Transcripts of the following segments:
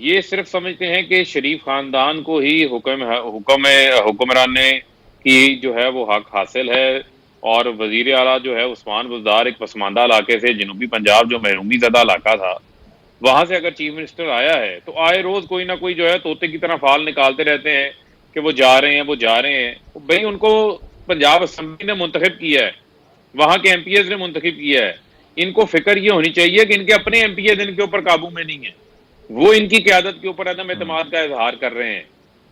یہ صرف سمجھتے ہیں کہ شریف خاندان کو ہی حکمرانی کی جو ہے وہ حق حاصل ہے، اور وزیر اعلیٰ جو ہے عثمان بزدار ایک پسماندہ علاقے سے، جنوبی پنجاب جو محرومی زدہ علاقہ تھا، وہاں سے اگر چیف منسٹر آیا ہے تو آئے روز کوئی نہ کوئی جو ہے طوطے کی طرح فال نکالتے رہتے ہیں کہ وہ جا رہے ہیں، وہ جا رہے ہیں. بھائی ان کو پنجاب اسمبلی نے منتخب کیا ہے، وہاں کے ایم پی ایز نے منتخب کیا ہے. ان کو فکر یہ ہونی چاہیے کہ ان کے اپنے ایم پی ایز ان کے اوپر قابو میں نہیں ہیں، وہ ان کی قیادت کے اوپر عدم اعتماد کا اظہار کر رہے ہیں.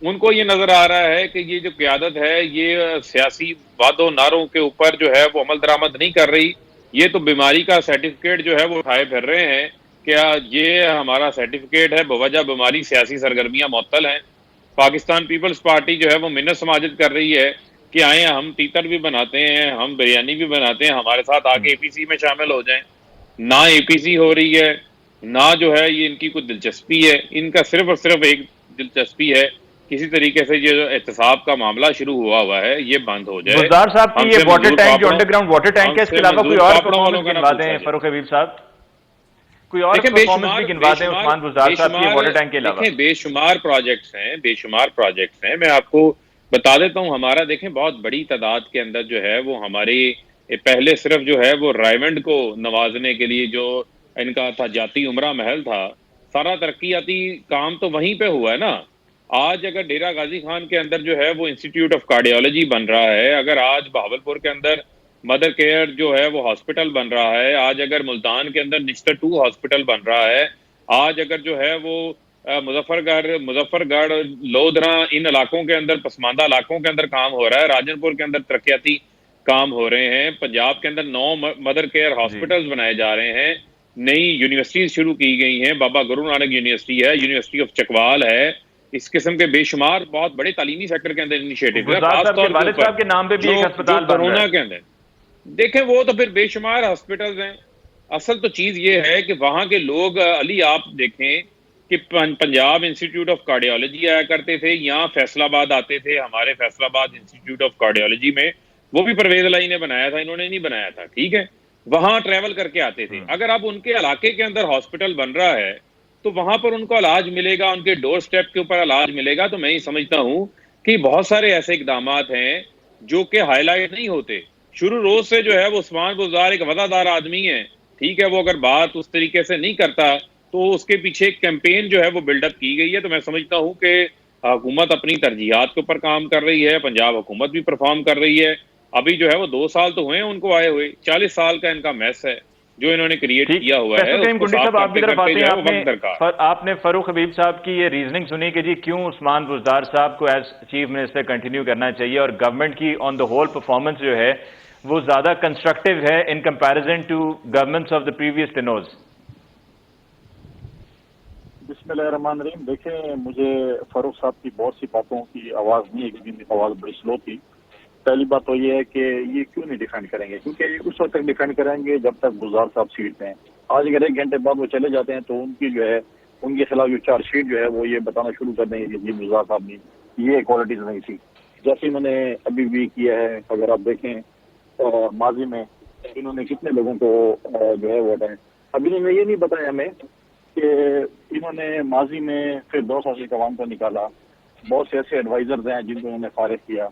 ان کو یہ نظر آ رہا ہے کہ یہ جو قیادت ہے یہ سیاسی وعدوں نعروں کے اوپر جو ہے وہ عمل درآمد نہیں کر رہی. یہ تو بیماری کا سرٹیفکیٹ جو ہے وہ اٹھائے پھر رہے ہیں کہ یہ ہمارا سرٹیفکیٹ ہے، بوجہ بیماری سیاسی سرگرمیاں معطل ہیں. پاکستان پیپلز پارٹی جو ہے وہ منت سماجت کر رہی ہے کہ آئیں ہم تیتر بھی بناتے ہیں، ہم بریانی بھی بناتے ہیں، ہمارے ساتھ آ کے اے پی سی میں شامل ہو جائیں. نہ اے پی سی ہو رہی ہے، نہ جو ہے یہ ان کی کوئی دلچسپی ہے. ان کا صرف اور صرف ایک دلچسپی ہے، کسی طریقے سے یہ جو احتساب کا معاملہ شروع ہوا ہے یہ بند ہو جائے. بزدار صاحب کی ہم یہ سے واٹر مزدور ٹینک جو پاپڑوں انڈر گراؤنڈ واٹر ٹینک ہم ہے، اس کے سے علاوہ کوئی مزدور اور پاپڑوں والوں پرفارمنس کا نہ گنوا پوچھا دیں جائے. فاروق حبیب صاحب، کوئی اور دیکھیں پرفارمنس بھی گنوا دیں عثمان بزدار بے صاحب کی یہ شمار واٹر ٹینک کے علاوہ. دیکھیں بے شمار پروجیکٹس ہیں، بے شمار پروجیکٹس ہیں. میں آپ کو بتا دیتا ہوں، ہمارا دیکھیں بہت بڑی تعداد کے اندر جو ہے وہ ہماری پہلے صرف جو ہے وہ رائمنڈ کو نوازنے کے لیے جو ان کا تھا جاتی عمرہ محل تھا، سارا ترقیاتی کام تو وہیں پہ ہوا ہے نا. آج اگر ڈیرہ غازی خان کے اندر جو ہے وہ انسٹیٹیوٹ آف کارڈیالوجی بن رہا ہے، اگر آج بہاولپور کے اندر مدر کیئر جو ہے وہ ہاسپٹل بن رہا ہے، آج اگر ملتان کے اندر نشتر 2 ہاسپٹل بن رہا ہے، آج اگر جو ہے وہ مظفر گڑھ لودھرا ان علاقوں کے اندر پسماندہ علاقوں کے اندر کام ہو رہا ہے، راجن پور کے اندر ترقیاتی کام ہو رہے ہیں، پنجاب کے اندر 9 مدر کیئر جی ہاسپٹلز بنائے جا رہے ہیں، نئی یونیورسٹیز شروع کی گئی ہیں، بابا گرو نانک یونیورسٹی ہے، یونیورسٹی آف چکوال ہے. اس قسم کے بے شمار بہت بڑے تعلیمی سیکٹر کے اندر انیشیٹو ہے، بزدار خاص صاحب کے طور کے والد اوپر صاحب کے نام پہ بھی ایک جو ہسپتال بن رہا کورونا ہے. کے اندر. دیکھیں وہ تو پھر بے شمار ہاسپٹلز ہیں. اصل تو چیز یہ ہے کہ وہاں کے لوگ علی آپ دیکھیں کہ پنجاب انسٹیٹیوٹ آف کارڈیالوجی آیا کرتے تھے، یہاں فیصل آباد آتے تھے، ہمارے فیصل آباد انسٹیٹیوٹ آف کارڈیالوجی میں وہ بھی پرویز الہی نے بنایا تھا، انہوں نے نہیں بنایا تھا، ٹھیک ہے. وہاں ٹریول کر کے آتے تھے. اگر اب ان کے علاقے کے اندر ہاسپٹل بن رہا ہے تو وہاں پر ان کو علاج ملے گا، ان کے ڈور سٹیپ کے اوپر علاج ملے گا. تو میں یہ سمجھتا ہوں کہ بہت سارے ایسے اقدامات ہیں جو کہ ہائی لائٹ نہیں ہوتے. شروع روز سے جو ہے وہ عثمان بزدار ایک وفادار آدمی ہے، ٹھیک ہے، وہ اگر بات اس طریقے سے نہیں کرتا تو اس کے پیچھے ایک کیمپین جو ہے وہ بلڈ اپ کی گئی ہے. تو میں سمجھتا ہوں کہ حکومت اپنی ترجیحات کے اوپر کام کر رہی ہے، پنجاب حکومت بھی پرفارم کر رہی ہے. ابھی جو ہے وہ 2 سال تو ہوئے ہیں ان کو آئے ہوئے، 40 سال کا ان کا میس ہے جو انہوں نے کریٹ ٹھیک، کیا ہوا ہے، فیصل اس کریم کو کنڈی صاف صاحب آپ کی کرتے طرف کرتے آتے جو ہیں. ہے وہ وقت درکار. آپ نے فاروق حبیب صاحب کی یہ ریزننگ سنی کہ جی کیوں عثمان بزدار صاحب کو ایز چیف منسٹر کنٹینیو کرنا چاہیے، اور گورنمنٹ کی آن دا ہول پرفارمنس جو ہے وہ زیادہ کنسٹرکٹیو ہے in comparison to governments of the previous tenures. بسم اللہ الرحمن الرحیم. دیکھیں مجھے فاروق صاحب کی بہت سی باتوں کی آواز نہیں ہے کیونکہ ان کی آواز بڑی سلو تھی. پہلی بات تو یہ ہے کہ یہ کیوں نہیں ڈیفینڈ کریں گے، کیونکہ یہ اس وقت تک ڈیفینڈ کریں گے جب تک بزدار صاحب سیٹ پہ ہیں. آج اگر 1 گھنٹے بعد وہ چلے جاتے ہیں تو ان کی جو ہے ان کے خلاف جو چارج شیٹ جو ہے وہ یہ بتانا شروع کر دیں گے کہ جی بزدار صاحب نے یہ کوالٹیز نہیں تھی، جیسے انہوں نے ابھی بھی کیا ہے. اگر آپ دیکھیں ماضی میں انہوں نے کتنے لوگوں کو جو ہے وہ ہٹائے. ابھی انہوں نے یہ نہیں بتایا ہمیں کہ انہوں نے ماضی میں پھر 2 سال سے قوام کو نکالا. بہت سے ایسے ایڈوائزرز ہیں جن کو انہوں نے فارغ کیا.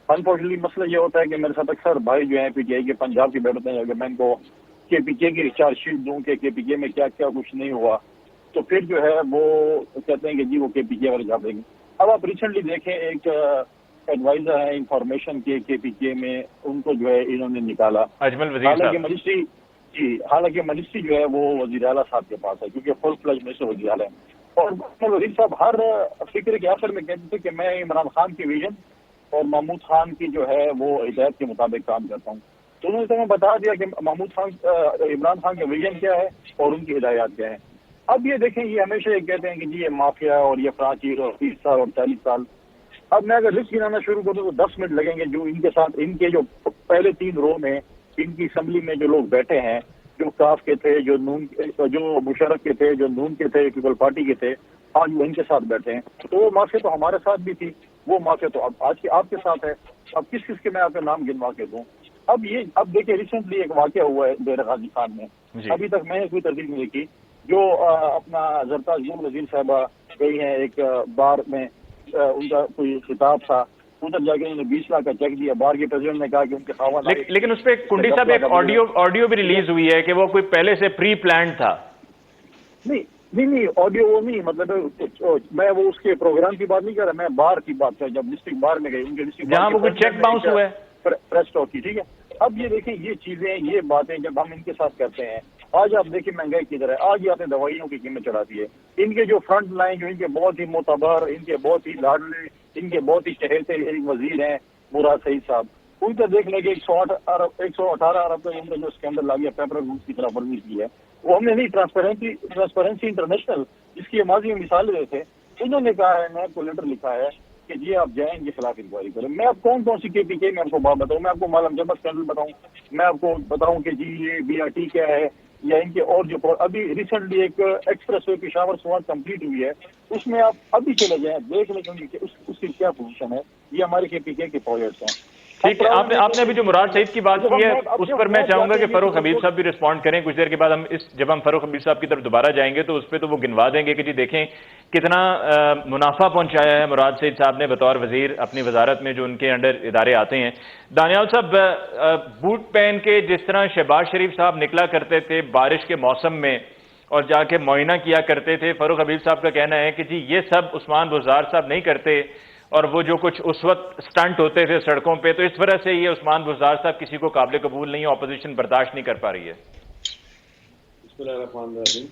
انفارچونیٹلی مسئلہ یہ ہوتا ہے کہ میرے ساتھ اکثر بھائی جو ہیں پی ٹی آئی کے پنجاب کے بیٹھتے ہیں، اگر میں ان کو کے پی کے کی چارج شیٹ دوں کہ کے پی کے میں کیا کیا کچھ نہیں ہوا تو پھر جو ہے وہ کہتے ہیں کہ جی وہ کے پی کے والے جا دیں گے. اب آپ ریسنٹلی دیکھیں ایک ایڈوائزر ہے انفارمیشن کے پی کے میں، ان کو جو ہے انہوں نے نکالا. اجمل وزیر صاحب. حالانکہ منسٹری جو ہے وہ وزیر اعلیٰ صاحب کے پاس ہے کیونکہ فل فلج منسٹر وزیر اعلیٰ ہے. اور وزیر صاحب ہر فکر کے آخر میں کہتے تھے کہ میں عمران خان کی ویژن اور محمود خان کی جو ہے وہ ہدایت کے مطابق کام کرتا ہوں. تو انہوں نے بتا دیا کہ عمران خان کا ویژن کیا ہے اور ان کی ہدایات کیا ہے. اب یہ دیکھیں یہ ہمیشہ یہ کہتے ہیں کہ جی یہ مافیا اور یہ فرانچیز اور 30 سال اور 40 سال. اب میں اگر لسٹ گنانا شروع کروں تو 10 منٹ لگیں گے. جو ان کے ساتھ ان کے جو پہلے 3 رو میں ان کی اسمبلی میں جو لوگ بیٹھے ہیں، جو کاف کے تھے، جو مشرف کے تھے، جو نون کے تھے، پیپل پارٹی کے تھے، آج وہ ان کے ساتھ بیٹھے ہیں. تو وہ مافیا تو ہمارے ساتھ بھی تھی، وہ مافیا تو اب آج آپ کے ساتھ ہے. اب کس کس کے میں آپ کا نام گنوا کے دوں؟ اب دیکھیں ریسنٹلی ایک واقعہ ہوا ہے ڈیرہ غازی خان میں. ابھی تک میں نے کوئی تردید نہیں کی. جو اپنا زرتاج یوم نذیر صاحبہ گئی ہیں ایک بار میں، ان کا کوئی خطاب تھا، ادھر جا کے انہوں نے 20 لاکھ کا چیک دیا، بار کے پریزیڈنٹ نے کہا کہ ان کے خاوند لیکن اس پہ کنڈی صاحب ایک آڈیو بھی ریلیز ہوئی ہے کہ وہ کوئی پہلے سے پری پلانڈ تھا. نہیں آڈیو وہ نہیں، مطلب میں وہ اس کے پروگرام کی بات نہیں کر رہا، میں بار کی بات کر رہا، جب ڈسٹرکٹ بار میں گئی ان کے ڈسٹرکٹ جہاں وہ کوئی چیک باؤنس ہوا ہے پریس ٹاک کی، ٹھیک ہے. اب یہ دیکھیں یہ چیزیں، یہ باتیں جب ہم ان کے ساتھ کرتے ہیں، آج آپ دیکھیں مہنگائی کدھر ہے، آج یہ آپ نے دوائیوں کی قیمت چڑھا دی ہے. ان کے جو فرنٹ لائن، جو ان کے بہت ہی معتبر، ان کے بہت ہی لاڈلے، ان کے بہت ہی چہیتے ایک وزیر ہیں مراد سعید صاحب، ان کا دیکھ لیں کہ 118 ارب کا جو اسکینڈل لا گیا پیپر گروپ کی طرف ورزی کی ہے، وہ ہم نے نہیں. ٹرانسپیرنسی انٹرنیشنل جس کی ماضی میں مثال دے تھے، انہوں نے کہا ہے، میں آپ کو لیٹر لکھا ہے کہ جی آپ جائیں ان کے خلاف انکوائری کریں. میں آپ کون سی کے پی کے میں آپ کو بات بتاؤں، میں آپ کو معلوم جبر اسکینڈل بتاؤں، میں آپ کو بتاؤں کہ جی یہ بی آر ٹی کیا ہے، یا ان کے اور جو ابھی ریسنٹلی ایک express way Peshawar Swat complete ہوئی ہے، اس میں آپ ابھی چلے جائیں دیکھ لیں کہ اس کی کیا پوزیشن ہے. یہ ہمارے کے پی کے پروجیکٹس ہیں. ٹھیک ہے. آپ نے ابھی جو مراد سعید کی بات کی ہے اس پر میں چاہوں گا کہ فاروق حبیب صاحب بھی رسپونڈ کریں. کچھ دیر کے بعد جب ہم فاروق حبیب صاحب کی طرف دوبارہ جائیں گے تو اس پہ تو وہ گنوا دیں گے کہ جی دیکھیں کتنا منافع پہنچایا ہے مراد سعید صاحب نے بطور وزیر اپنی وزارت میں جو ان کے انڈر ادارے آتے ہیں. دانیال صاحب، بوٹ پہن کے جس طرح شہباز شریف صاحب نکلا کرتے تھے بارش کے موسم میں اور جا کے معائنہ کیا کرتے تھے، فاروق حبیب صاحب کا کہنا ہے کہ جی یہ سب عثمان بزدار صاحب نہیں کرتے، اور وہ جو کچھ اس وقت سٹنٹ ہوتے تھے سڑکوں پہ، تو اس وجہ سے یہ عثمان بزدار صاحب کسی کو قابل قبول نہیں ہے، اپوزیشن برداشت نہیں کر پا رہی ہے. بسم اللہ الرحمن الرحیم.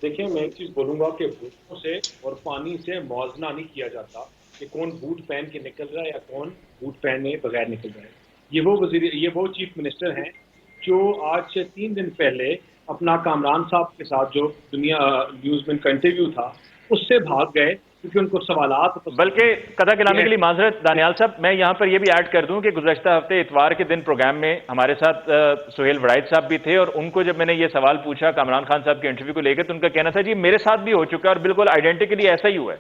دیکھیں میں ایک چیز بولوں گا کہ بوٹوں سے اور پانی سے موازنہ نہیں کیا جاتا کہ کون بوٹ پہن کے نکل رہا ہے یا کون بوٹ پہنے بغیر نکل رہا ہے. یہ وہ چیف منسٹر ہیں جو آج سے 3 دن پہلے اپنا کامران صاحب کے ساتھ جو دنیا نیوز میں کا انٹرویو تھا اس سے بھاگ گئے کیونکہ ان کو سوالات. بلکہ قطع کلامی کے لیے معذرت دانیال صاحب، میں یہاں پر یہ بھی ایڈ کر دوں کہ گزشتہ ہفتے اتوار کے دن پروگرام میں ہمارے ساتھ سہیل وڑائد صاحب بھی تھے، اور ان کو جب میں نے یہ سوال پوچھا کامران خان صاحب کے انٹرویو کو لے کے تو ان کا کہنا تھا جی میرے ساتھ بھی ہو چکا ہے اور بالکل آئیڈینٹیکلی ایسا ہی ہوا ہے.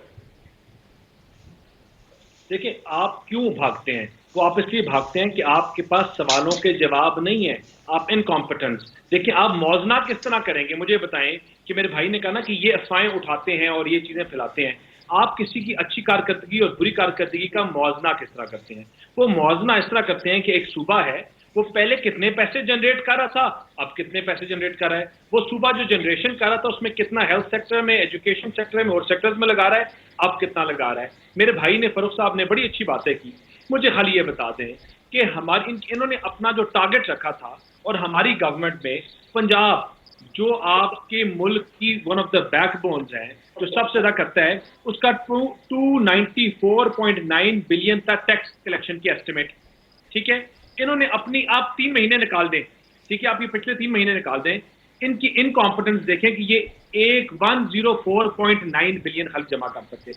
دیکھیں آپ کیوں بھاگتے ہیں؟ وہ آپ اس لیے بھاگتے ہیں کہ آپ کے پاس سوالوں کے جواب نہیں ہیں، آپ انکمپٹنٹ. دیکھیں آپ موازنہ کس طرح کریں گے؟ مجھے بتائیں کہ میرے بھائی نے کہا نا کہ یہ افواہیں اٹھاتے ہیں اور یہ چیزیں پھیلاتے ہیں. آپ کسی کی اچھی کارکردگی اور بری کارکردگی کا موازنہ کس طرح کرتے ہیں؟ وہ موازنہ اس طرح کرتے ہیں کہ ایک صوبہ ہے، وہ پہلے کتنے پیسے جنریٹ کر رہا تھا، اب کتنے پیسے جنریٹ کر رہا ہے. وہ صوبہ جو جنریشن کر رہا تھا اس میں کتنا ہیلتھ سیکٹر میں، ایجوکیشن سیکٹر میں اور سیکٹرز میں لگا رہا ہے، اب کتنا لگا رہا ہے. میرے بھائی نے فاروق صاحب نے بڑی اچھی باتیں کی. مجھے خالی یہ بتا دیں کہ انہوں نے اپنا جو ٹارگٹ رکھا تھا اور ہماری گورنمنٹ میں پنجاب جو آپ کے ملک کی one of the back bones ہے، جو سب سے زیادہ کرتا ہے، اس کا 294.9 بلین تھا ٹیکس کلیکشن کی ایسٹیمیٹ. ٹھیک ہے، انہوں نے اپنی آپ 3 مہینے نکال دیں، ٹھیک ہے، آپ یہ پچھلے 3 مہینے نکال دیں، ان کی انکمپٹنس دیکھیں کہ یہ 104.9 بلین خرچ جمع کر سکے.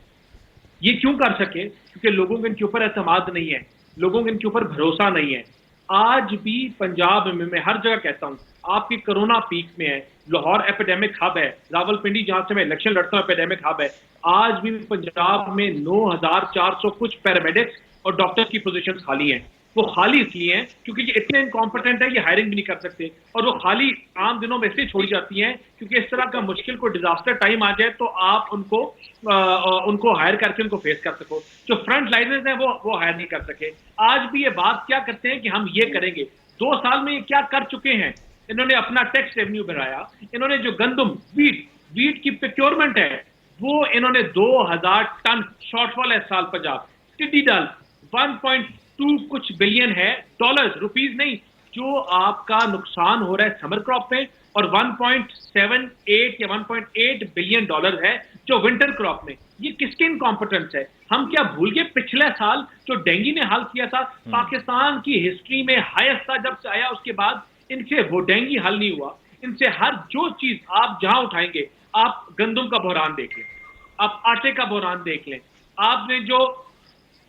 یہ کیوں کر سکے؟ کیونکہ لوگوں کو ان کے اوپر اعتماد نہیں ہے، لوگوں کو ان کے اوپر بھروسہ نہیں ہے. آج بھی پنجاب میں ہر جگہ کہتا ہوں، آپ کی کرونا پیک میں ہے، لاہور ایپیڈیمک ہب ہے، راول پنڈی جہاں سے میں الیکشن لڑتا ہوں ایپیڈیمک ہب ہے. آج بھی پنجاب میں 9400 کچھ پیرامیڈکس اور ڈاکٹر کی پوزیشن خالی ہیں. وہ خالی اس لیے ہیں کیونکہ یہ اتنے انکمپٹنٹ ہیں، یہ ہائرنگ بھی نہیں کر سکتے، اور وہ خالی عام دنوں میں سے چھوڑی جاتی ہیں کیونکہ اس طرح کا مشکل کو ڈیزاسٹر ٹائم آ جائے تو آپ ان کو ہائر کر کے ان کو فیس کر سکو. جو فرنٹ لائنرز ہیں وہ ہائر نہیں کر سکے. آج بھی یہ بات کیا کرتے ہیں کہ ہم یہ کریں گے. 2 سال میں یہ کیا کر چکے ہیں؟ انہوں نے اپنا ٹیکس ریونیو بڑھایا، انہوں نے جو گندم ویٹ کی پروکیورمنٹ ہے وہ انہوں نے 2000 ٹن شارٹ فال ہے سال پنجاب. ٹڈی ڈال 1.2 کچھ بلین ہے ڈالرز، روپیز نہیں، جو آپ کا نقصان ہو رہا ہے سمر کراپ میں، اور 1.78 یا 1.8 بلین ڈالر ہے جو ونٹر کراپ میں. یہ کس کی انکمپٹنس ہے؟ ہم کیا بھول گئے پچھلے سال جو ڈینگی نے حل کیا تھا پاکستان کی ہسٹری میں ہائیسٹ تھا، جب سے آیا اس کے بعد ان سے وہ ڈینگی حل نہیں ہوا. ان سے ہر جو چیز آپ جہاں اٹھائیں گے، آپ گندم کا بحران دیکھ لیں، آپ آٹے کا بحران دیکھ لیں، آپ نے جو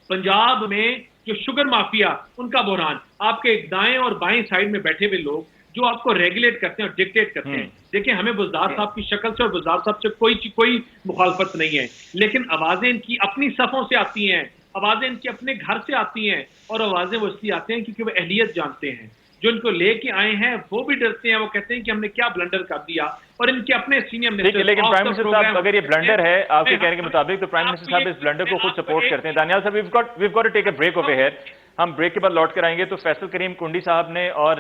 پنجاب میں جو شوگر مافیا ان کا بحران، آپ کے دائیں اور بائیں سائڈ میں بیٹھے ہوئے لوگ جو آپ کو ریگولیٹ کرتے ہیں اور ڈکٹیٹ کرتے ہیں. دیکھیں ہمیں بزدار صاحب کی شکل سے اور بزدار صاحب سے کوئی مخالفت نہیں ہے، لیکن آوازیں ان کی اپنی صفوں سے آتی ہیں، آوازیں ان کی اپنے گھر سے آتی ہیں، اور آوازیں وہ اس لیے آتے ہیں کیونکہ وہ اہلیت جانتے ہیں. جو ان کو لے کے آئے ہیں وہ بھی ڈرتے ہیں, وہ کہتے ہیں کہ ہم نے کیا بلنڈر کر دیا, اور ان کے اپنے سینئر منسٹر. لیکن پرائم منسٹر صاحب اگر یہ بلنڈر ہے آپ کے کہنے کے مطابق, تو پرائم منسٹر صاحب اس بلنڈر کو خود سپورٹ کرتے ہیں. دانیال صاحب, we've got to take a break over here. ہم بریک کے بعد لوٹ کر آئیں گے. تو فیصل کریم کنڈی صاحب نے اور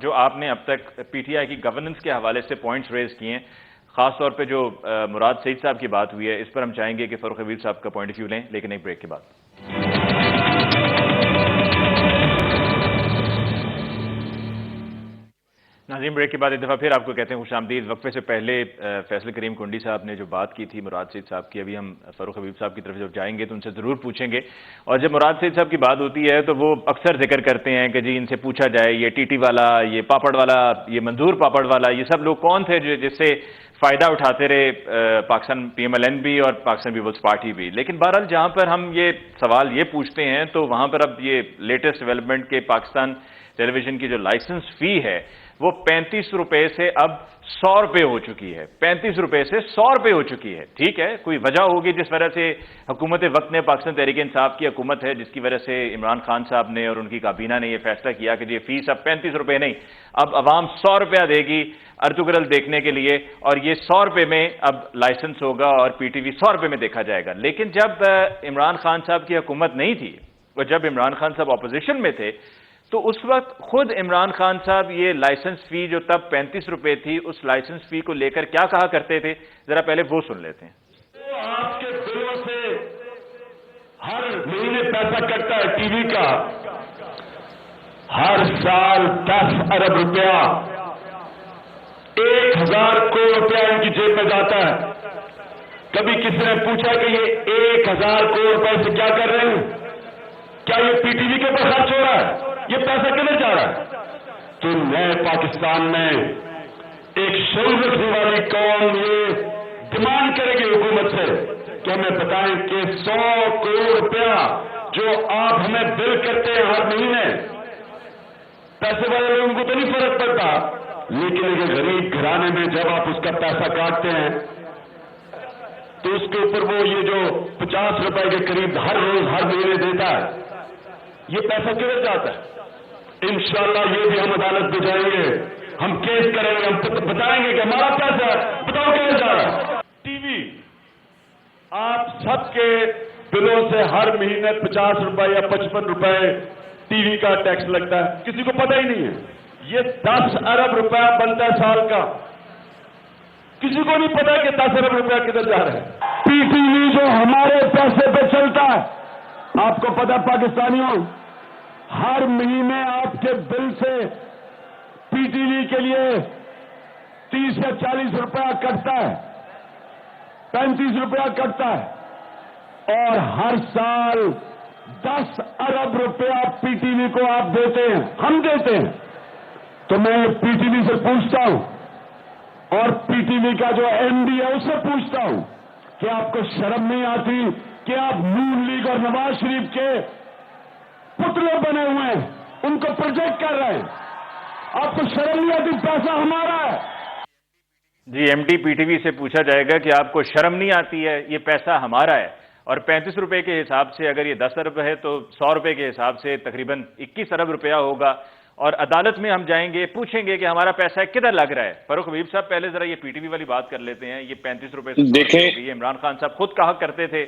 جو آپ نے اب تک پی ٹی آئی کی گورننس کے حوالے سے پوائنٹس ریز کیے ہیں, خاص طور پہ جو مراد سعید صاحب کی بات ہوئی ہے, اس پر ہم چاہیں گے کہ فاروق حبیب صاحب کا پوائنٹ آف ویو لیں, لیکن ایک بریک کے بعد. ناظرین, بریک کے بعد ایک دفعہ پھر آپ کو کہتے ہیں خوش آمدید. وقفے سے پہلے فیصل کریم کنڈی صاحب نے جو بات کی تھی مراد سعید صاحب کی, ابھی ہم فاروق حبیب صاحب کی طرف جب جائیں گے تو ان سے ضرور پوچھیں گے. اور جب مراد سعید صاحب کی بات ہوتی ہے تو وہ اکثر ذکر کرتے ہیں کہ جی ان سے پوچھا جائے یہ ٹی ٹی والا, یہ پاپڑ والا, یہ منظور پاپڑ والا, یہ سب لوگ کون تھے جس سے فائدہ اٹھاتے رہے Pakistan P M L N بھی اور پاکستان پیپلز پارٹی بھی. لیکن بہرحال جہاں پر ہم یہ سوال یہ پوچھتے ہیں تو وہاں پر اب یہ لیٹسٹ ڈیولپمنٹ کے پاکستان ٹیلی ویژن کی جو لائسنس فی ہے وہ 35 روپے سے اب 100 روپے ہو چکی ہے. 35 روپے سے 100 روپے ہو چکی ہے. ٹھیک ہے, کوئی وجہ ہوگی جس وجہ سے حکومت وقت نے, پاکستان تحریک انصاف کی حکومت ہے جس کی وجہ سے عمران خان صاحب نے اور ان کی کابینہ نے یہ فیصلہ کیا کہ یہ فیس اب 35 روپے نہیں, اب عوام 100 روپیہ دے گی ارطغرل دیکھنے کے لیے, اور یہ 100 روپے میں اب لائسنس ہوگا اور پی ٹی وی 100 روپے میں دیکھا جائے گا. لیکن جب عمران خان صاحب کی حکومت نہیں تھی اور جب عمران خان صاحب اپوزیشن میں تھے تو اس وقت خود عمران خان صاحب یہ لائسنس فی جو تب 35 روپے تھی, اس لائسنس فی کو لے کر کیا کہا کرتے تھے, ذرا پہلے وہ سن لیتے ہیں. آپ کے بلوں سے ہر مہینے پیسہ کٹتا ہے ٹی وی کا, ہر سال 10 ارب روپیہ, 1000 کروڑ روپیہ ان کی جیب میں جاتا ہے. کبھی کسی نے پوچھا کہ یہ 1000 کروڑ روپئے سے کیا کر رہے ہیں؟ کیا یہ پی ٹی وی کے اوپر خرچ ہو رہا ہے؟ یہ پیسہ کدھر جا رہا ہے؟ تو نئے پاکستان میں ایک شعور رکھنے والی قوم یہ ڈیمانڈ کرے گی حکومت سے کہ ہمیں بتائیں کہ 100 کروڑ روپیہ جو آپ ہمیں بل کرتے ہیں ہر مہینے, پیسے والے لوگوں کو تو نہیں فرق پڑتا, لیکن ایک غریب گھرانے میں جب آپ اس کا پیسہ کاٹتے ہیں تو اس کے اوپر وہ یہ جو 50 روپے کے قریب ہر روز ہر مہینے دیتا ہے, یہ پیسہ کدھر جاتا ہے؟ انشاءاللہ یہ بھی ہم عدالت پہ جائیں گے, ہم کیس کریں گے, ہم بتائیں گے کہ ہمارا پیسہ بتاؤ کدھر جا رہا ہے. ٹی وی آپ سب کے بلوں سے ہر مہینے 50 روپے یا 55 روپے ٹی وی کا ٹیکس لگتا ہے, کسی کو پتہ ہی نہیں ہے. یہ 10 ارب روپے بنتا ہے سال کا, کسی کو نہیں پتا کہ 10 ارب روپیہ کدھر جا رہا ہے. پی ٹی وی جو ہمارے پیسے پہ چلتا ہے, آپ کو پتا پاکستانیوں, ہر مہینے آپ کے بل سے پی ٹی وی کے لیے 30 یا 40 روپیہ کٹتا ہے, 35 روپیہ کٹتا ہے, اور ہر سال 10 ارب روپیہ پی ٹی وی کو آپ دیتے ہیں, ہم دیتے ہیں. تو میں پی ٹی وی سے پوچھتا ہوں اور پی ٹی وی کا جو ایم ڈی ہے اس سے پوچھتا ہوں کہ آپ کو شرم نہیں آتی کہ آپ نون لیگ اور نواز شریف کے پتلے بنے ہوئے ہیں, ان کو پروجیکٹ کر رہے ہیں, آپ کو شرم نہیں آتی؟ پیسہ ہمارا ہے. جی, M D P T V سے پوچھا جائے گا کہ آپ کو شرم نہیں آتی ہے, یہ پیسہ ہمارا ہے. اور 35 روپے کے حساب سے اگر یہ 10 ارب ہے تو 100 روپے کے حساب سے تقریباً 21 ارب روپیہ ہوگا. اور عدالت میں ہم جائیں گے, پوچھیں گے کہ ہمارا پیسہ کدھر لگ رہا ہے. فاروق حبیب صاحب پہلے ذرا یہ پی ٹی وی والی بات کر لیتے ہیں. یہ 35 روپے سے 100 روپے ہو گئی. عمران خان صاحب خود کہا کرتے تھے,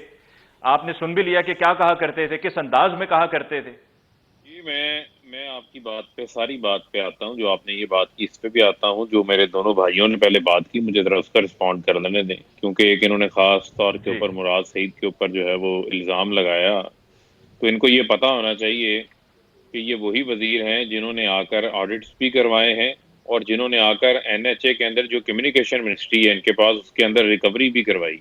آپ نے سن بھی لیا کہ کیا کہا کرتے تھے, کس انداز میں کہا کرتے تھے. جی, میں آپ کی بات پہ, ساری بات پہ آتا ہوں. جو آپ نے یہ بات کی اس پہ بھی آتا ہوں. جو میرے دونوں بھائیوں نے پہلے بات کی, مجھے ذرا اس کا رسپونڈ کر لینے دیں, کیونکہ ایک انہوں نے خاص طور کے اوپر مراد سعید کے اوپر جو ہے وہ الزام لگایا. تو ان کو یہ پتا ہونا چاہیے کہ یہ وہی وزیر ہیں جنہوں نے آ کر آڈٹس بھی کروائے ہیں, اور جنہوں نے آ کر این ایچ اے کے اندر جو کمیونیکیشن منسٹری ہے ان کے پاس, اس کے اندر ریکوری بھی کروائی,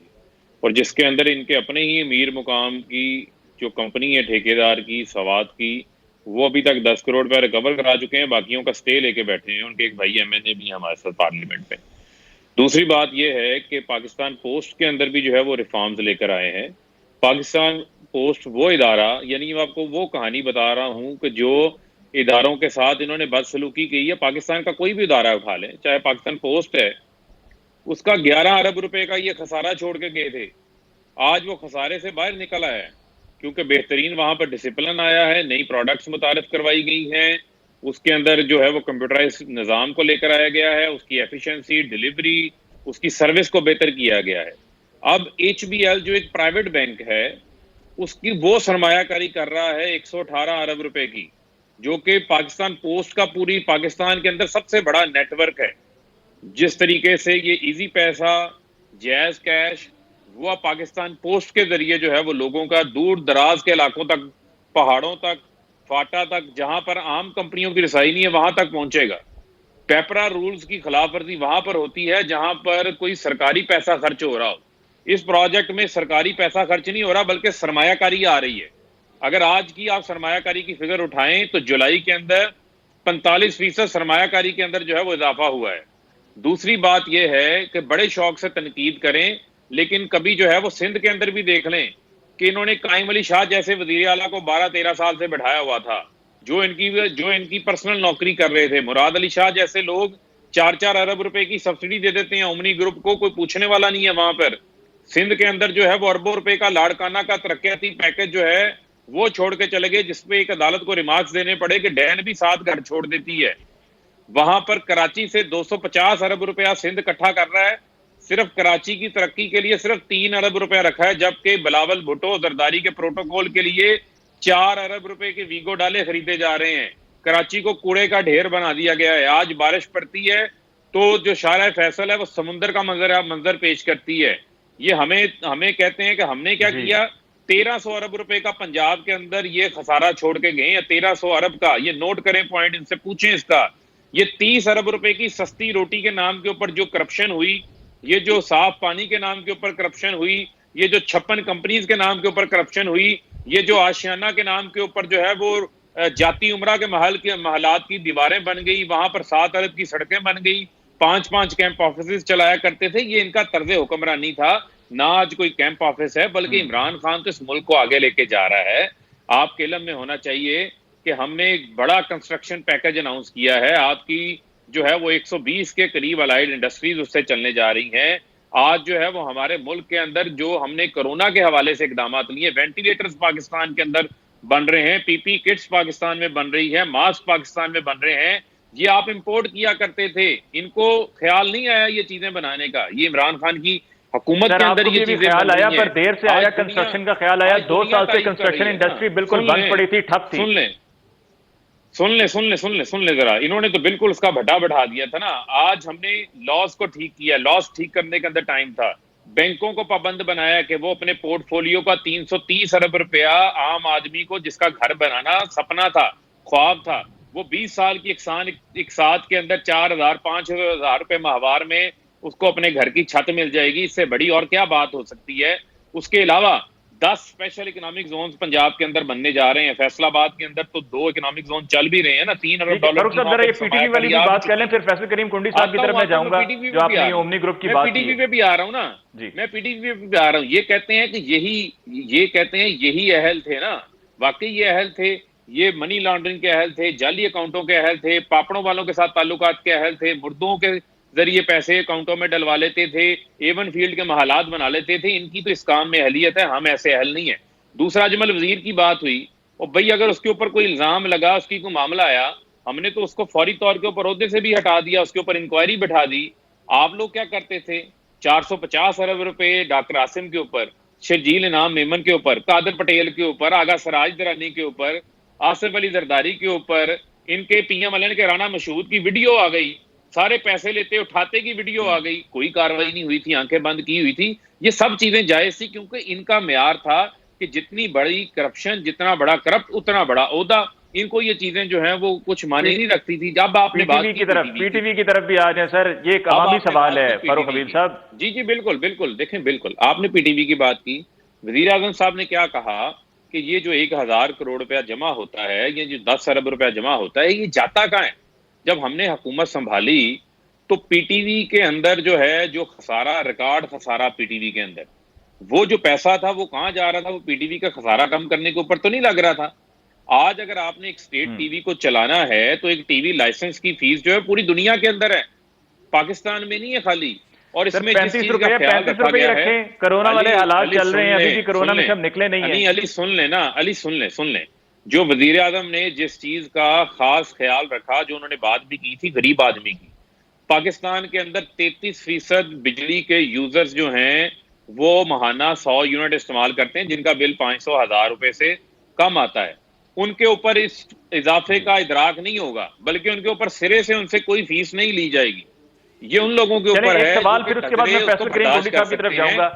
اور جس کے اندر ان کے اپنے ہی امیر مقام کی جو کمپنی ہے ٹھیکیدار کی, سوات کی, وہ ابھی تک 10 کروڑ روپے ریکور کرا چکے ہیں. باقیوں کا سٹے لے کے بیٹھے ہیں. ان کے ایک بھائی ایم این اے بھی ہمارے ساتھ پارلیمنٹ میں. دوسری بات یہ ہے کہ پاکستان پوسٹ کے اندر بھی جو ہے وہ ریفارمز لے کر آئے ہیں. پاکستان پوسٹ وہ ادارہ, یعنی میں آپ کو وہ کہانی بتا رہا ہوں کہ جو اداروں کے ساتھ انہوں نے بدسلوکی کی ہے, پاکستان کا کوئی بھی ادارہ اٹھا لیں, چاہے پاکستان پوسٹ ہے, اس کا 11 ارب روپے کا یہ خسارہ چھوڑ کے گئے تھے. آج وہ خسارے سے باہر نکل آیا ہے کیونکہ بہترین وہاں پر ڈسپلن آیا ہے, نئی پروڈکٹس متعارف کروائی گئی ہیں, اس کے اندر جو ہے وہ کمپیوٹرائز نظام کو لے کر آیا گیا ہے، اس کی ایفیشنسی، ڈیلیوری، اس کی سروس کو بہتر کیا گیا ہے۔ اب ایچ بی ایل جو ایک پرائیویٹ بینک ہے، اس کی وہ سرمایہ کاری کر رہا ہے 118 ارب روپے کی، جو کہ پاکستان پوسٹ کا پوری پاکستان کے اندر سب سے بڑا نیٹ ورک ہے۔ جس طریقے سے یہ ایزی پیسہ، جیز کیش، وہ پاکستان پوسٹ کے ذریعے جو ہے وہ لوگوں کا دور دراز کے علاقوں تک، پہاڑوں تک، فاٹا تک، جہاں پر عام کمپنیوں کی رسائی نہیں ہے وہاں تک پہنچے گا۔ پیپرا رولز کی خلاف ورزی وہاں پر ہوتی ہے جہاں پر کوئی سرکاری پیسہ خرچ ہو رہا ہو۔ اس پروجیکٹ میں سرکاری پیسہ خرچ نہیں ہو رہا بلکہ سرمایہ کاری آ رہی ہے۔ اگر آج کی آپ سرمایہ کاری کی فگر اٹھائیں تو جولائی کے اندر 45% سرمایہ کاری کے اندر جو ہے وہ اضافہ ہوا ہے۔ دوسری بات یہ ہے کہ بڑے شوق سے تنقید کریں، لیکن کبھی جو ہے وہ سندھ کے اندر بھی دیکھ لیں کہ انہوں نے قائم علی شاہ جیسے وزیر اعلیٰ کو 12-13 سال سے بٹھایا ہوا تھا، جو ان کی پرسنل نوکری کر رہے تھے۔ مراد علی شاہ جیسے لوگ 4-4 ارب روپے کی سبسڈی دے دیتے ہیں اومنی گروپ کو، کوئی پوچھنے والا نہیں ہے وہاں پر۔ سندھ کے اندر جو ہے وہ اربوں روپے کا لاڑکانہ کا ترقیاتی پیکج جو ہے وہ چھوڑ کے چلے گئے، جس پہ ایک عدالت کو ریمارکس دینے پڑے کہ ڈین بھی 7 گھر چھوڑ دیتی ہے۔ وہاں پر کراچی سے 250 ارب روپیہ سندھ اکٹھا کر رہا ہے، صرف کراچی کی ترقی کے لیے صرف 3 ارب روپیہ رکھا ہے، جبکہ بلاول بھٹو زرداری کے پروٹوکول کے لیے 4 ارب روپے کے ویگو ڈالے خریدے جا رہے ہیں۔ کراچی کو کوڑے کا ڈھیر بنا دیا گیا ہے۔ آج بارش پڑتی ہے تو جو شارع فیصل ہے وہ سمندر کا منظر پیش کرتی ہے۔ یہ ہمیں کہتے ہیں کہ ہم نے کیا کیا۔ 1300 ارب روپے کا پنجاب کے اندر یہ خسارہ چھوڑ کے گئے ہیں، 1300 ارب کا۔ یہ نوٹ کریں پوائنٹ، ان سے پوچھیں اس کا۔ یہ 30 ارب روپے کی سستی روٹی کے نام کے اوپر جو کرپشن ہوئی، یہ جو صاف پانی کے نام کے اوپر کرپشن ہوئی، یہ جو 56 کمپنیز کے نام کے اوپر کرپشن ہوئی، یہ جو آشیانہ کے نام کے اوپر جو ہے وہ جاتی عمرہ کے محلات کی دیواریں بن گئی، وہاں پر 7 ارب کی سڑکیں بن گئی، 5 کیمپ آفیسز چلایا کرتے تھے۔ یہ ان کا طرز حکمرانی تھا۔ نہ آج کوئی کیمپ آفس ہے، بلکہ عمران خان تو اس ملک کو آگے لے کے جا رہا ہے۔ آپ کے علم میں ہونا چاہیے کہ ہم نے ایک بڑا کنسٹرکشن پیکج اناؤنس کیا ہے۔ آپ کی جو ہے وہ 120 کے قریب الائیڈ انڈسٹریز اس سے چلنے جا رہی ہیں۔ آج جو ہے وہ ہمارے ملک کے اندر جو ہم نے کرونا کے حوالے سے اقدامات لیے، وینٹیلیٹرز پاکستان کے اندر بن رہے ہیں، پی پی کٹس پاکستان میں بن رہی ہے، ماسک پاکستان میں بن رہے ہیں۔ یہ آپ امپورٹ کیا کرتے تھے، ان کو خیال نہیں آیا یہ چیزیں بنانے کا۔ یہ عمران خان کی حکومت کے اندر یہ چیزیں خیال آیا، پر دیر سے آیا، کنسٹرکشن کا خیال آیا۔ 2 سال سے کنسٹرکشن انڈسٹری بالکل بند پڑی تھی، ٹھپ تھی۔ سن لیں ذرا، انہوں نے تو بالکل اس کا بٹا بٹھا دیا تھا نا۔ آج ہم نے لاس کو ٹھیک کیا، لاس ٹھیک کرنے کے اندر ٹائم تھا۔ بینکوں کو پابند بنایا کہ وہ اپنے پورٹ فولیو کا 330 ارب روپیہ عام آدمی کو جس کا گھر بنانا سپنا تھا، خواب تھا، وہ 20 سال کی اقساط کے اندر 4,000-5,000 روپے ماہوار میں اس کو اپنے گھر کی چھت مل جائے گی۔ اس سے بڑی اور کیا بات ہو سکتی ہے؟ اس کے علاوہ 10 اسپیشل اکنامک زونز پنجاب کے اندر بننے جا رہے ہیں۔ فیصل آباد کے اندر تو 2 اکنامک زون چل بھی رہے ہیں نا، 3 ارب ڈالر کی پی ٹی وی والی بھی بات کر لیں، پھر فیصل کریم کنڈی صاحب کی طرف میں جاؤں گا جو آپ نے اومنی گروپ کی بات کی۔ میں پی ٹی وی پہ بھی آ رہا ہوں نا، میں پی ٹی وی پہ بھی آ رہا ہوں۔ یہ کہتے ہیں کہ یہی اہل تھے نا، واقعی یہ اہل تھے، یہ منی لانڈرنگ کے اہل تھے، جعلی اکاؤنٹوں کے اہل تھے، پاپڑوں والوں کے ساتھ تعلقات کے اہل تھے، مردوں کے ذریعے پیسے اکاؤنٹوں میں ڈلوا لیتے تھے، ایون فیلڈ کے محلات بنا لیتے تھے۔ ان کی تو اس کام میں اہلیت ہے، ہم ایسے اہل نہیں ہیں۔ دوسرا اجمل وزیر کی بات ہوئی، اور بھائی اگر اس کے اوپر کوئی الزام لگا، اس کی کوئی معاملہ آیا، ہم نے تو اس کو فوری طور کے اوپر عہدے سے بھی ہٹا دیا، اس کے اوپر انکوائری بٹھا دی۔ آپ لوگ کیا کرتے تھے؟ 450 ارب روپے ڈاکٹر عاصم کے اوپر، شرجیل انعام میمن کے اوپر، قادر پٹیل کے اوپر، آغا سراج درانی کے اوپر، آصف علی زرداری کے اوپر، ان کے پی ایم ایل این کے رانا مشہود کی ویڈیو آ گئی، سارے پیسے لیتے اٹھاتے کی ویڈیو آ گئی، کوئی کاروائی نہیں ہوئی تھی، آنکھیں بند کی ہوئی تھی۔ یہ سب چیزیں جائز تھی، کیونکہ ان کا معیار تھا کہ جتنی بڑی کرپشن، جتنا بڑا کرپٹ، اتنا بڑا عہدہ۔ ان کو یہ چیزیں جو ہیں وہ کچھ معنی نہیں رکھتی تھی۔ جب آپ نے بات کی پی ٹی وی کی طرف بھی آ جائیں سر، یہ ایک عوامی سوال ہے فاروق حبیب صاحب۔ جی بالکل دیکھیں، بالکل آپ نے پی ٹی وی کی بات کی۔ وزیر اعظم صاحب نے کیا کہا کہ یہ جو 1000 کروڑ روپیہ جمع ہوتا ہے، یہ جو 10 ارب روپیہ جمع ہوتا ہے، یہ جاتا کہاں ہے؟ جب ہم نے حکومت سنبھالی تو پی ٹی وی کے اندر جو ہے جو خسارہ، ریکارڈ خسارہ پی ٹی وی کے اندر، وہ جو پیسہ تھا وہ کہاں جا رہا تھا؟ وہ پی ٹی وی کا خسارہ کم کرنے کے اوپر تو نہیں لگ رہا تھا۔ آج اگر آپ نے ایک اسٹیٹ ٹی وی کو چلانا ہے تو ایک ٹی وی لائسنس کی فیس جو ہے پوری دنیا کے اندر ہے، پاکستان میں نہیں ہے خالی۔ اور اس میں 35 روپے رکھیں، کرونا والے حالات چل رہے ہیں، ابھی بھی کرونا میں سب نکلے نہیں ہیں۔ علی سن لیں نا، علی سن لیں۔ جو وزیر اعظم نے جس چیز کا خاص خیال رکھا، جو انہوں نے بات بھی کی تھی غریب آدمی کی، پاکستان کے اندر 33% بجلی کے یوزرز جو ہیں وہ ماہانہ 100 یونٹ استعمال کرتے ہیں، جن کا بل 500,000 روپے سے کم آتا ہے. ان کے اوپر اس اضافے کا ادراک نہیں ہوگا، بلکہ ان کے اوپر سرے سے ان سے کوئی فیس نہیں لی جائے گی. یہ ان لوگوں کے اوپر ہے. ایک سوال پھر اس کے بعد میں فیصل کریم گونڈی صاحب کی طرف جاؤں گا.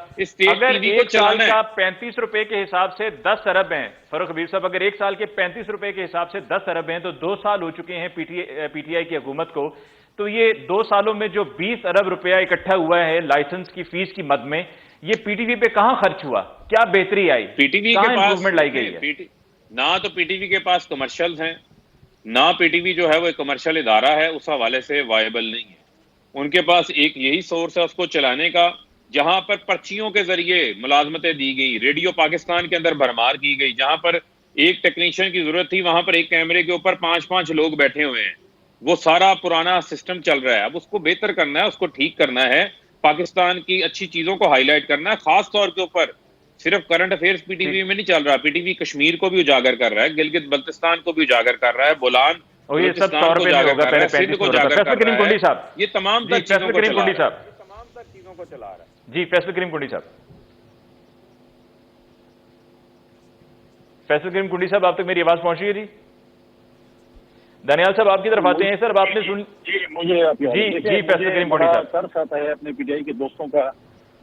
اگر ایک سال کا 35 روپے کے حساب سے 10 ارب ہیں فاروق حبیب صاحب، اگر ایک سال کے 35 روپے کے حساب سے 10 ارب ہیں تو 2 سال ہو چکے ہیں پی ٹی آئی کی حکومت کو، تو یہ 2 سالوں میں جو 20 ارب روپیہ اکٹھا ہوا ہے لائسنس کی فیس کی مد میں، یہ پی ٹی وی پہ کہاں خرچ ہوا؟ کیا بہتری آئی؟ پی ٹی وی کہاں کے پاس امپروومنٹ لائی گئی ہے؟ نہ تو پی ٹی وی کے پاس کمرشلز ہیں، نہ پی ٹی وی جو ہے وہ ایک کمرشل ادارہ ہے، اس حوالے سے وائبل نہیں ہے. ان کے پاس ایک یہی سورس ہے اس کو چلانے کا، جہاں پر پرچیوں کے ذریعے ملازمتیں دی گئی، ریڈیو پاکستان کے اندر بھرمار کی گئی. جہاں پر ایک ٹیکنیشین کی ضرورت تھی، وہاں پر ایک کیمرے کے اوپر 5 لوگ بیٹھے ہوئے ہیں. وہ سارا پرانا سسٹم چل رہا ہے. اب اس کو بہتر کرنا ہے، اس کو ٹھیک کرنا ہے، پاکستان کی اچھی چیزوں کو ہائی لائٹ کرنا ہے. خاص طور کے اوپر صرف کرنٹ افیئرز پی ٹی وی میں نہیں چل رہا، پی ٹی وی کشمیر کو بھی اجاگر کر رہا ہے، گلگت بلتستان کو بھی اجاگر کر رہا ہے، بولان اور یہ سب 100 روپے میں ہوگا، پہلے 35 میں ہوگا. فیصل کریم گونڈی صاحب، یہ تمام جی فیصل کریم گونڈی صاحب، چیزوں کو چلا رہا ہے. جی فیصل کریم گونڈی صاحب، فیصل کریم گونڈی صاحب آپ تک میری آواز پہنچ رہی ہے؟ جی دانیال صاحب آپ کی طرف آتے ہیں. سر آپ نے سن مجھے جی فیصل کریم گونڈی صاحب، ترس آتا ہے اپنے پی ٹی آئی کے دوستوں کا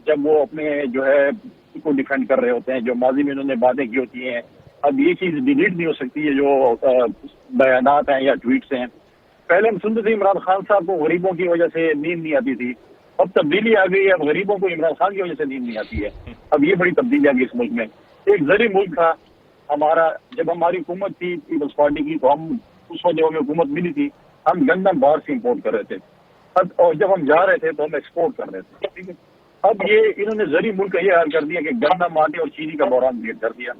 جب وہ اپنے جو ہے کو ڈیفینڈ کر رہے ہوتے ہیں، جو ماضی میں انہوں نے باتیں کی ہوتی ہیں. اب یہ چیز ڈیلیٹ نہیں ہو سکتی ہے، جو بیانات ہیں یا ٹویٹس ہیں. پہلے ہم سنتے تھے عمران خان صاحب کو غریبوں کی وجہ سے نیند نہیں آتی تھی، اب تبدیلی آ گئی ہے، اب غریبوں کو عمران خان کی وجہ سے نیند نہیں آتی ہے. اب یہ بڑی تبدیلی آ گئی اس ملک میں. ایک زرعی ملک تھا ہمارا، جب ہماری حکومت تھی پیپلز پارٹی کی، تو ہم اس وقت جب ہمیں حکومت ملی تھی ہم گندم باہر سے امپورٹ کر رہے تھے، اور جب ہم جا رہے تھے تو ہم ایکسپورٹ کر رہے تھے. ٹھیک ہے، اب یہ انہوں نے زرعی ملک کا یہ حال کر دیا کہ گندم آٹے اور چینی کا بحران کریٹ کر دیا.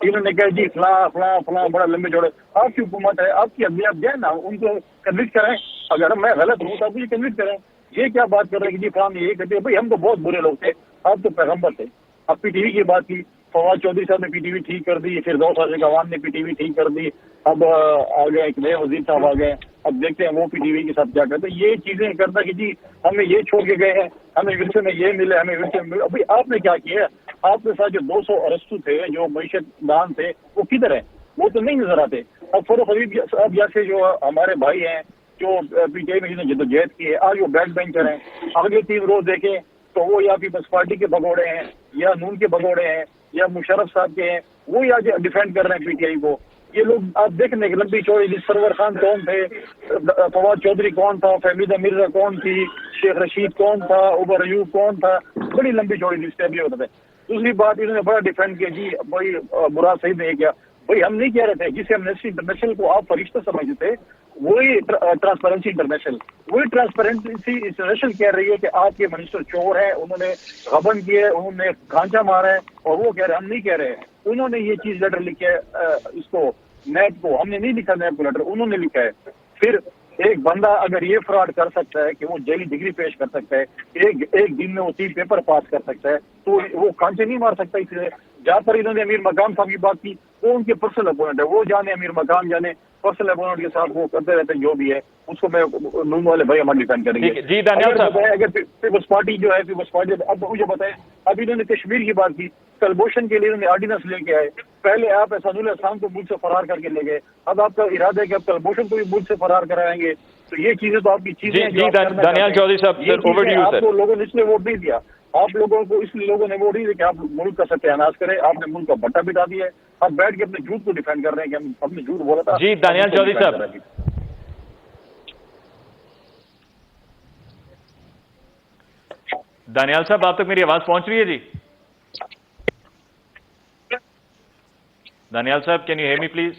انہوں نے کہا جی فلاں فلاں فلاں بڑا لمبے چوڑے. آپ کی حکومت ہے، آپ کی عدلیات جائیں نا، ان کو کنوکٹ کریں. اگر میں غلط ہوں تو آپ مجھے کنوکٹ کریں. یہ کیا بات کر رہے ہیں کہ جی فلاں یہ کہتے ہیں؟ بھائی ہم تو بہت برے لوگ تھے، آپ تو پیغمبر تھے. اب پی ٹی وی کی بات کی، فواد چودھری صاحب نے پی ٹی وی ٹھیک کر دی، پھر دو سال عوام نے پی ٹی وی ٹھیک کر دی، اب آ گئے ایک نئے وزیر صاحب آ گئے، اب دیکھتے ہیں وہ پی ٹی وی کے ساتھ کیا کرتے ہیں. یہ چیزیں کرتا کہ جی ہمیں یہ چھوڑ کے گئے ہیں، ہمیں ورثے میں یہ ملے، ہمیں ورثے میں ملے. ابھی آپ نے کیا کیا ہے؟ آپ کے ساتھ جو 200 ارسطو تھے، جو معیشت دان تھے، وہ کدھر ہیں؟ وہ تو نہیں نظر آتے. اب فاروق حبیب صاحب جیسے جو ہمارے بھائی ہیں جو پی ٹی آئی میں جنہوں نے جدوجہد کی ہے، آج وہ بیک بینچر ہیں. اگلے 3 روز دیکھیں تو وہ یا پیپلز پارٹی کے بگوڑے ہیں، یا نون کے بگوڑے ہیں، یا مشرف صاحب کے ہیں، وہی آج ڈیفینڈ کر رہے ہیں پی ٹی آئی کو. یہ لوگ آپ دیکھنے کہ لمبی چوڑی، سرور خان کون تھے، فواد چودھری کون تھا، فہمیدہ مرزا کون تھی، شیخ رشید کون تھا، عمر ایوب کون تھا، بڑی لمبی چوڑی لسٹیں بھی ہوتے تھے. دوسری بات انہوں نے بڑا ڈیفینڈ کیا جی بھائی برا صحیح نہیں کیا. بھائی ہم نہیں کہہ رہے تھے، جسے ایمنسٹی انٹرنیشنل کو آپ فرشتہ سمجھتے تھے، وہی ٹرانسپیرنسی انٹرنیشنل کہہ رہی ہے کہ آپ کے منسٹر چور ہیں، انہوں نے غبن کیے، انہوں نے کھانچا مارا ہے، اور وہ کہہ رہے ہیں ہم نہیں کہہ رہے. انہوں نے یہ چیز لیٹر لکھا ہے اس کو نیب کو، ہم نے نہیں لکھا نیب کو لیٹر، انہوں نے لکھا ہے. پھر ایک بندہ اگر یہ فراڈ کر سکتا ہے کہ وہ جعلی ڈگری پیش کر سکتا ہے، ایک دن میں وہ 3 پیپر پاس کر سکتا ہے، تو وہ کانچے نہیں مار سکتا. اس لیے جہاں پر انہوں نے امیر مقام صاحب کی بات کی، وہ ان کے پرسنل اپوننٹ ہے، وہ جانے امیر مقام جانے پرسنل اپوننٹ کے ساتھ وہ کرتے رہتے ہیں جو بھی ہے. اس کو میں نون والے بھائی ہمارا ڈیفینڈ کریں گے. جی دانیال صاحب، اگر پیپلز پارٹی جو ہے پیپلز پارٹی، اب مجھے بتائیں، اب انہوں نے کشمیر کی بات کی، کلبوشن کے لیے انہوں نے آرڈیننس لے کے آئے. پہلے آپ احسان اللہ خان کو ملک سے فرار کر کے لے گئے، اب آپ کا ارادہ ہے کہ آپ کلبوشن کو بھی ملک سے فرار کرائیں گے. تو یہ چیزیں تو آپ کی چیزیں ہیں. جی دانیال چودھری صاحب، آپ کو لوگوں نے اس لیے ووٹ نہیں دیا، آپ لوگوں کو اس لیے لوگوں نے ووٹ نہیں دیا کہ آپ ملک کا ستیہ ناش کریں. آپ نے ملک کا بٹا بٹا دیا ہے، آپ بیٹھ کے اپنے جھوٹ کو ڈیفینڈ کر رہے ہیں کہ ہم اپنے جھوٹ بولا تھا. جی دانیال چودھری صاحب، دانیال صاحب آپ تک میری آواز پہنچ رہی ہے؟ جی دانیال صاحب، can you hear me please?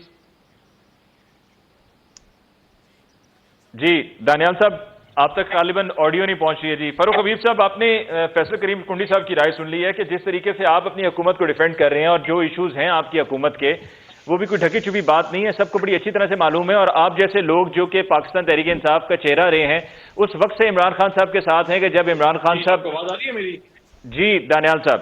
جی دانیال صاحب آپ تک غالباً آڈیو نہیں پہنچ رہی ہے. جی فاروق حبیب صاحب، آپ نے فیصل کریم گونڈی صاحب کی رائے سن لی ہے کہ جس طریقے سے آپ اپنی حکومت کو ڈیفینڈ کر رہے ہیں، اور جو ایشوز ہیں آپ کی حکومت کے، وہ بھی کوئی ڈھکی چھپی بات نہیں ہے، سب کو بڑی اچھی طرح سے معلوم ہے. اور آپ جیسے لوگ جو کہ پاکستان تحریک انصاف کا چہرہ رہے ہیں، اس وقت سے عمران خان صاحب کے ساتھ ہیں کہ جب عمران خان صاحب... آواز آ رہی ہے میری؟ جی دانیال صاحب،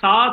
7